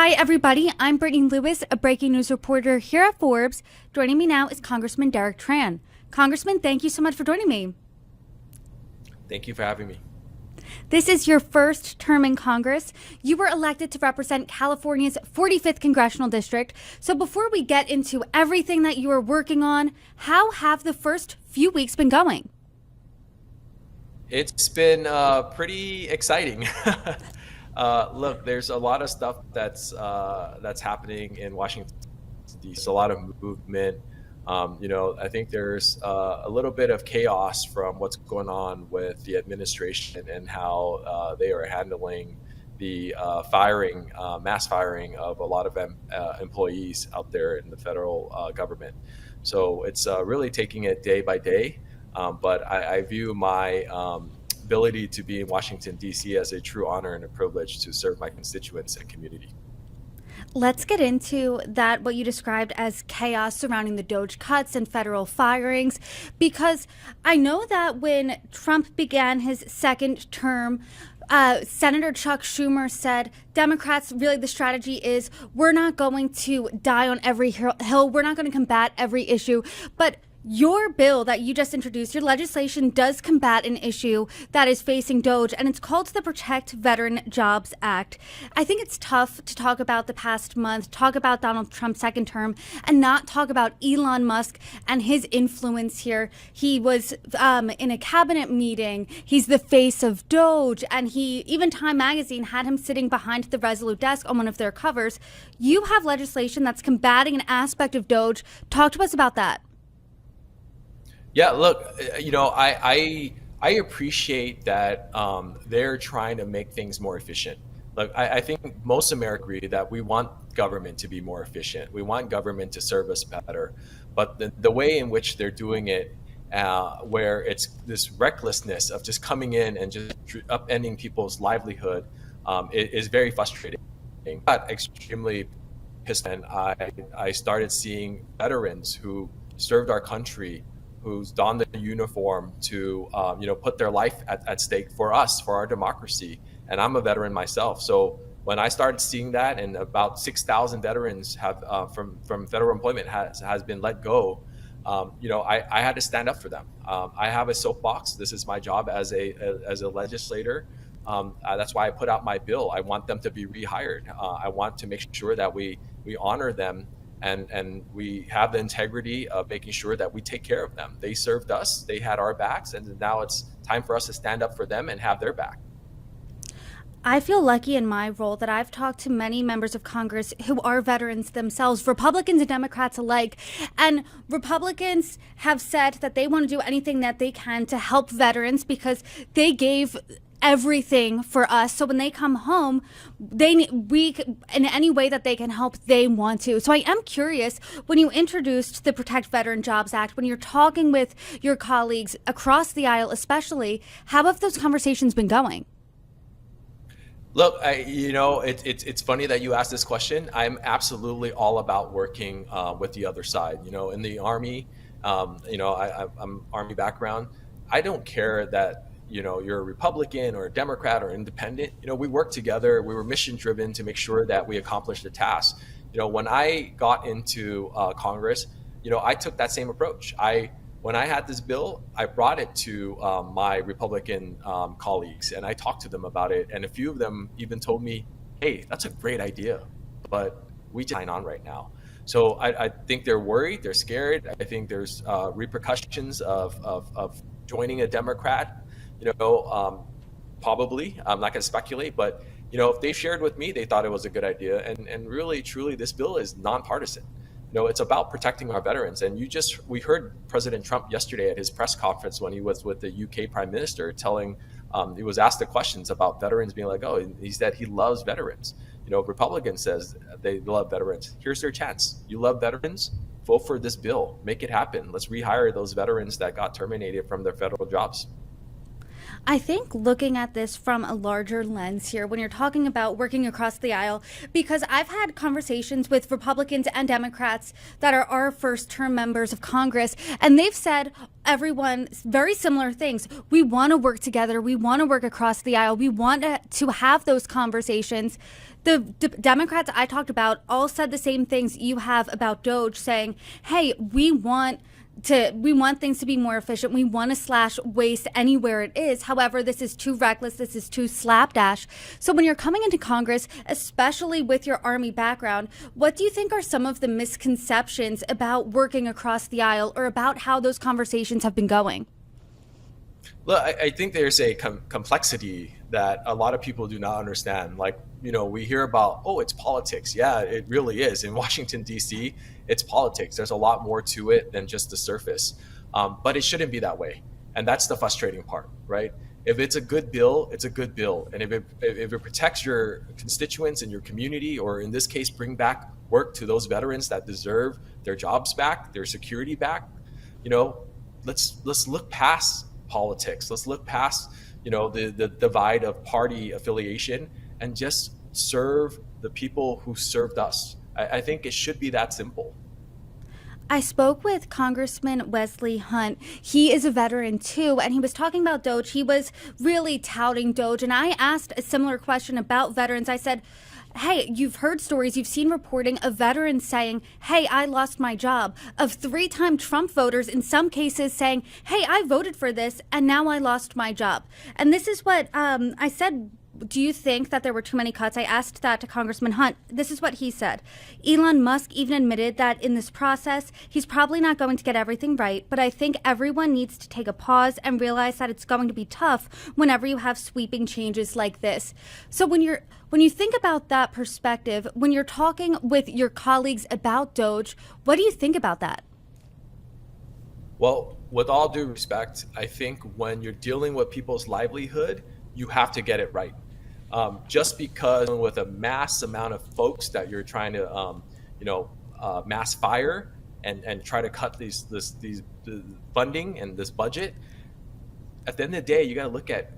Hi, everybody. I'm Brittany Lewis, a breaking news reporter here at Forbes. Joining me now is Congressman Derek Tran. Congressman, thank you so much for joining me. Thank you for having me. This is your first term in Congress. You were elected to represent California's 45th congressional district. So before we get into everything that you are working on, how have the first few weeks been going? It's been pretty exciting. Look, there's a lot of stuff that's happening in Washington D.C. A lot of movement. I think there's a little bit of chaos from what's going on with the administration and how they are handling the mass firing of a lot of employees out there in the federal government. So it's really taking it day by day. But I view my ability to be in Washington, D.C. as a true honor and a privilege to serve my constituents and community. Let's get into that, what you described as chaos surrounding the DOGE cuts and federal firings, because I know that when Trump began his second term, Senator Chuck Schumer said Democrats, really the strategy is we're not going to die on every hill. We're not going to combat every issue. But your bill that you just introduced, your legislation does combat an issue that is facing DOGE, and it's called the Protect Veteran Jobs Act. I think it's tough to talk about the past month, talk about Donald Trump's second term, and not talk about Elon Musk and his influence here. He was in a cabinet meeting. He's the face of DOGE, and even Time Magazine had him sitting behind the Resolute desk on one of their covers. You have legislation that's combating an aspect of DOGE. Talk to us about that. Yeah, look, I appreciate that they're trying to make things more efficient. Look, I think most Americans agree that we want government to be more efficient. We want government to serve us better. But the way in which they're doing it, where it's this recklessness of just coming in and just upending people's livelihood, is very frustrating. But extremely pissed, and I started seeing veterans who served our country, who's donned the uniform to put their life at stake for us, for our democracy. And I'm a veteran myself. So when I started seeing that, and about 6,000 veterans have from federal employment has been let go, I had to stand up for them. I have a soapbox. This is my job as a legislator. That's why I put out my bill. I want them to be rehired. I want to make sure that we honor them, and we have the integrity of making sure that we take care of them. They served us, they had our backs, and now it's time for us to stand up for them and have their back. I feel lucky in my role that I've talked to many members of Congress who are veterans themselves, Republicans and Democrats alike. And Republicans have said that they want to do anything that they can to help veterans because they gave everything for us. So when they come home, we in any way that they can help, they want to. So I am curious, when you introduced the Protect Veteran Jobs Act, when you're talking with your colleagues across the aisle, especially, how have those conversations been going? Look, it's funny that you asked this question. I'm absolutely all about working with the other side. In the Army, I'm Army background. I don't care that you're a Republican or a Democrat or independent. We work together. We were mission driven to make sure that we accomplished the task. When I got into Congress, I took that same approach. When I had this bill, I brought it to my Republican colleagues, and I talked to them about it. And a few of them even told me, "Hey, that's a great idea, but we just sign on right now." So I think they're worried, they're scared. I think there's repercussions of joining a Democrat. Probably. I'm not going to speculate, but if they shared with me, they thought it was a good idea. And really, truly, this bill is nonpartisan. It's about protecting our veterans. And we heard President Trump yesterday at his press conference when he was with the UK Prime Minister he was asked the questions about veterans being like, oh, he said he loves veterans. Republicans says they love veterans. Here's their chance. You love veterans? Vote for this bill. Make it happen. Let's rehire those veterans that got terminated from their federal jobs. I think looking at this from a larger lens here, when you're talking about working across the aisle, because I've had conversations with Republicans and Democrats that are our first term members of Congress, and they've said, everyone, very similar things. We want to work together. We want to work across the aisle. We want to have those conversations. The Democrats I talked about all said the same things you have about DOGE, saying, hey, we want things to be more efficient. We want to slash waste anywhere it is. However, this is too reckless. This is too slapdash. So when you're coming into Congress, especially with your Army background, what do you think are some of the misconceptions about working across the aisle or about how those conversations have been going? Look, I think there's a complexity that a lot of people do not understand. Like, we hear about, oh, it's politics. Yeah, it really is. In Washington, D.C., it's politics. There's a lot more to it than just the surface. But it shouldn't be that way. And that's the frustrating part, right? If it's a good bill, it's a good bill. And if it protects your constituents and your community, or in this case, bring back work to those veterans that deserve their jobs back, their security back, let's look past politics. Let's look past, the divide of party affiliation and just serve the people who served us. I think it should be that simple. I spoke with Congressman Wesley Hunt. He is a veteran too, and he was talking about DOGE. He was really touting DOGE, and I asked a similar question about veterans. I said, hey, you've heard stories, you've seen reporting of veterans saying, hey, I lost my job, of three-time Trump voters in some cases saying, hey, I voted for this and now I lost my job. And this is what I said. Do you think that there were too many cuts? I asked that to Congressman Hunt. This is what he said. Elon Musk even admitted that in this process, he's probably not going to get everything right, but I think everyone needs to take a pause and realize that it's going to be tough whenever you have sweeping changes like this. So when you think about that perspective, when you're talking with your colleagues about DOGE, what do you think about that? Well, with all due respect, I think when you're dealing with people's livelihood, you have to get it right. Just because with a mass amount of folks that you're trying to, mass fire and try to cut these funding and this budget, at the end of the day, you got to look at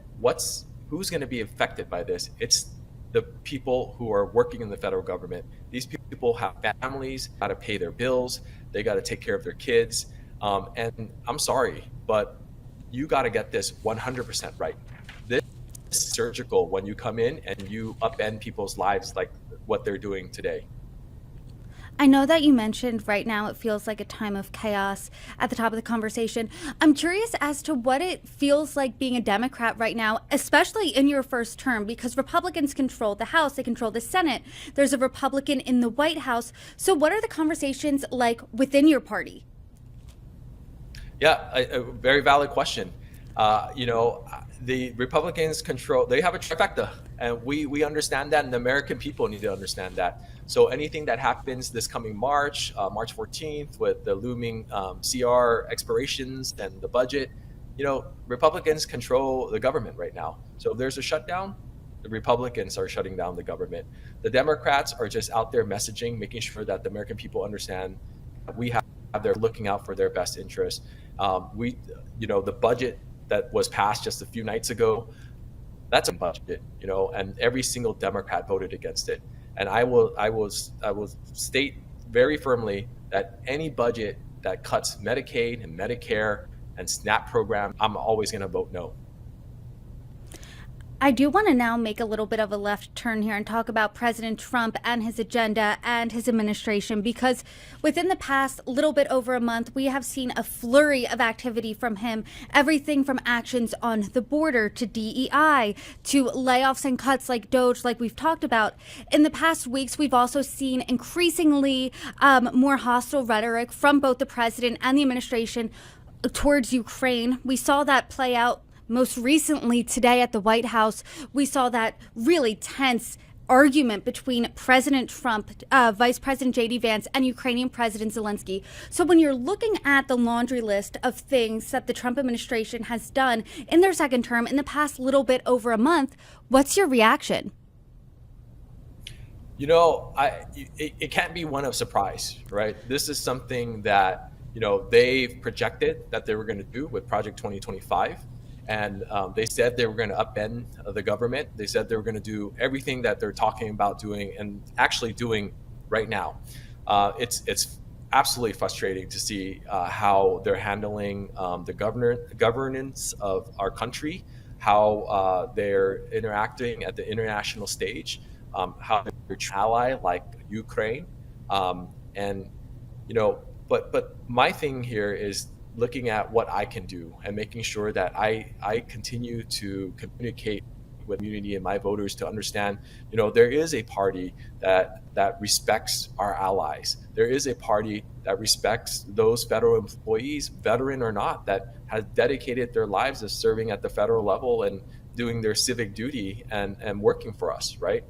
who's going to be affected by this. It's the people who are working in the federal government. These people have families, got to pay their bills, they got to take care of their kids. And I'm sorry, but you got to get this 100% right. This is surgical when you come in and you upend people's lives like what they're doing today. I know that you mentioned right now it feels like a time of chaos at the top of the conversation. I'm curious as to what it feels like being a Democrat right now, especially in your first term, because Republicans control the House, they control the Senate. There's a Republican in the White House. So what are the conversations like within your party? Yeah, a very valid question. The Republicans they have a trifecta, and we understand that, and the American people need to understand that. So anything that happens this coming March 14th, with the looming CR expirations and the budget, Republicans control the government right now. So if there's a shutdown, the Republicans are shutting down the government. The Democrats are just out there messaging, making sure that the American people understand they're looking out for their best interest. The budget that was passed just a few nights ago, that's a budget, and every single Democrat voted against it. And I will state very firmly that any budget that cuts Medicaid and Medicare and SNAP program, I'm always going to vote no. I do want to now make a little bit of a left turn here and talk about President Trump and his agenda and his administration, because within the past little bit over a month, we have seen a flurry of activity from him. Everything from actions on the border to DEI to layoffs and cuts like DOGE, like we've talked about. In the past weeks, we've also seen increasingly more hostile rhetoric from both the president and the administration towards Ukraine. We saw that play out most recently today at the White House. We saw that really tense argument between President Trump, Vice President J.D. Vance, and Ukrainian President Zelensky. So when you're looking at the laundry list of things that the Trump administration has done in their second term in the past little bit over a month, what's your reaction? It can't be one of surprise, right? This is something that, they've projected that they were going to do with Project 2025. And they said they were going to upend the government. They said they were going to do everything that they're talking about doing and actually doing right now. It's absolutely frustrating to see how they're handling the governance of our country, how they're interacting at the international stage, how they're an ally like Ukraine, and but my thing here is looking at what I can do and making sure that I continue to communicate with the community and my voters to understand, there is a party that respects our allies. There is a party that respects those federal employees, veteran or not, that has dedicated their lives as serving at the federal level and doing their civic duty and working for us, right?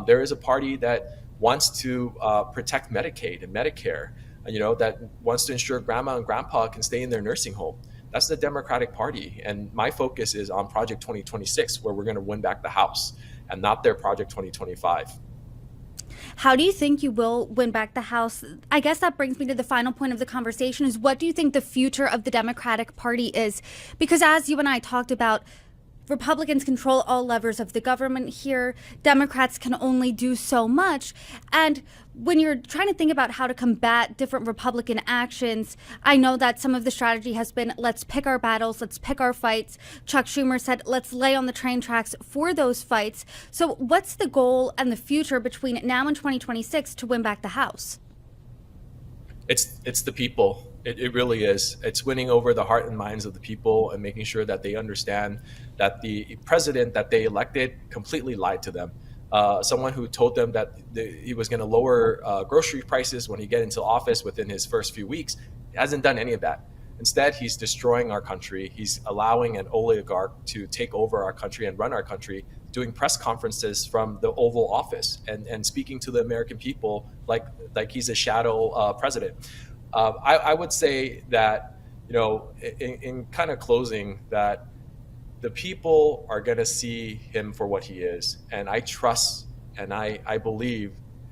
There is a party that wants to protect Medicaid and Medicare, that wants to ensure grandma and grandpa can stay in their nursing home. That's the Democratic Party. And my focus is on Project 2026, where we're going to win back the House, and not their Project 2025. How do you think you will win back the House? I guess that brings me to the final point of the conversation is, what do you think the future of the Democratic Party is? Because as you and I talked about, Republicans control all levers of the government here. Democrats can only do so much. And when you're trying to think about how to combat different Republican actions, I know that some of the strategy has been, let's pick our battles, let's pick our fights. Chuck Schumer said, let's lay on the train tracks for those fights. So what's the goal and the future between now and 2026 to win back the House? It's the people. It really is. It's winning over the heart and minds of the people and making sure that they understand that the president that they elected completely lied to them. Someone who told them that he was going to lower grocery prices when he get into office within his first few weeks hasn't done any of that. Instead, he's destroying our country. He's allowing an oligarch to take over our country and run our country, doing press conferences from the Oval Office and speaking to the American people like he's a shadow president. I would say that, in kind of closing, that the people are going to see him for what he is. And I trust and I believe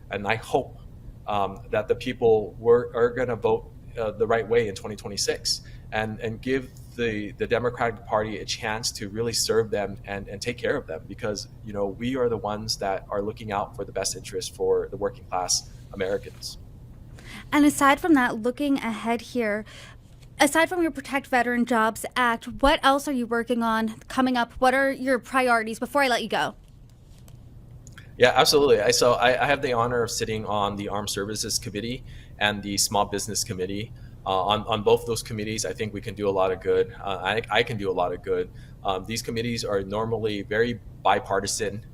and I hope that the people are going to vote the right way in 2026 and give the Democratic Party a chance to really serve them and take care of them, because, we are the ones that are looking out for the best interest for the working class Americans. And aside from that, looking ahead here, aside from your Protect Veteran Jobs Act, what else are you working on coming up? What are your priorities before I let you go? Yeah, absolutely. So I have the honor of sitting on the Armed Services Committee and the Small Business Committee. On both those committees, I think we can do a lot of good. I can do a lot of good. These committees are normally very bipartisan.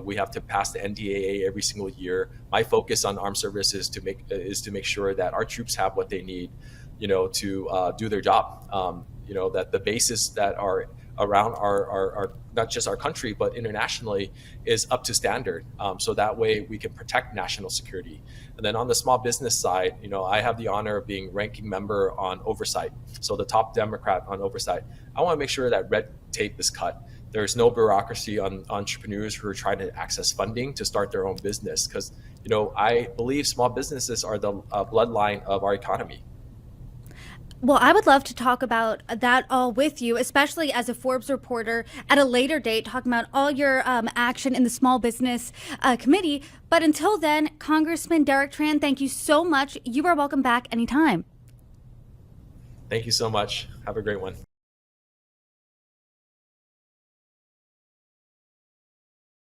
We have to pass the NDAA every single year. My focus on armed services is to make sure that our troops have what they need, to do their job. That the bases that are around our not just our country but internationally is up to standard, so that way we can protect national security. And then on the small business side, I have the honor of being ranking member on oversight, so the top Democrat on oversight. I want to make sure that red tape is cut. There's no bureaucracy on entrepreneurs who are trying to access funding to start their own business, because I believe small businesses are the bloodline of our economy. Well, I would love to talk about that all with you, especially as a Forbes reporter at a later date, talking about all your action in the Small Business Committee. But until then, Congressman Derek Tran, thank you so much. You are welcome back anytime. Thank you so much. Have a great one.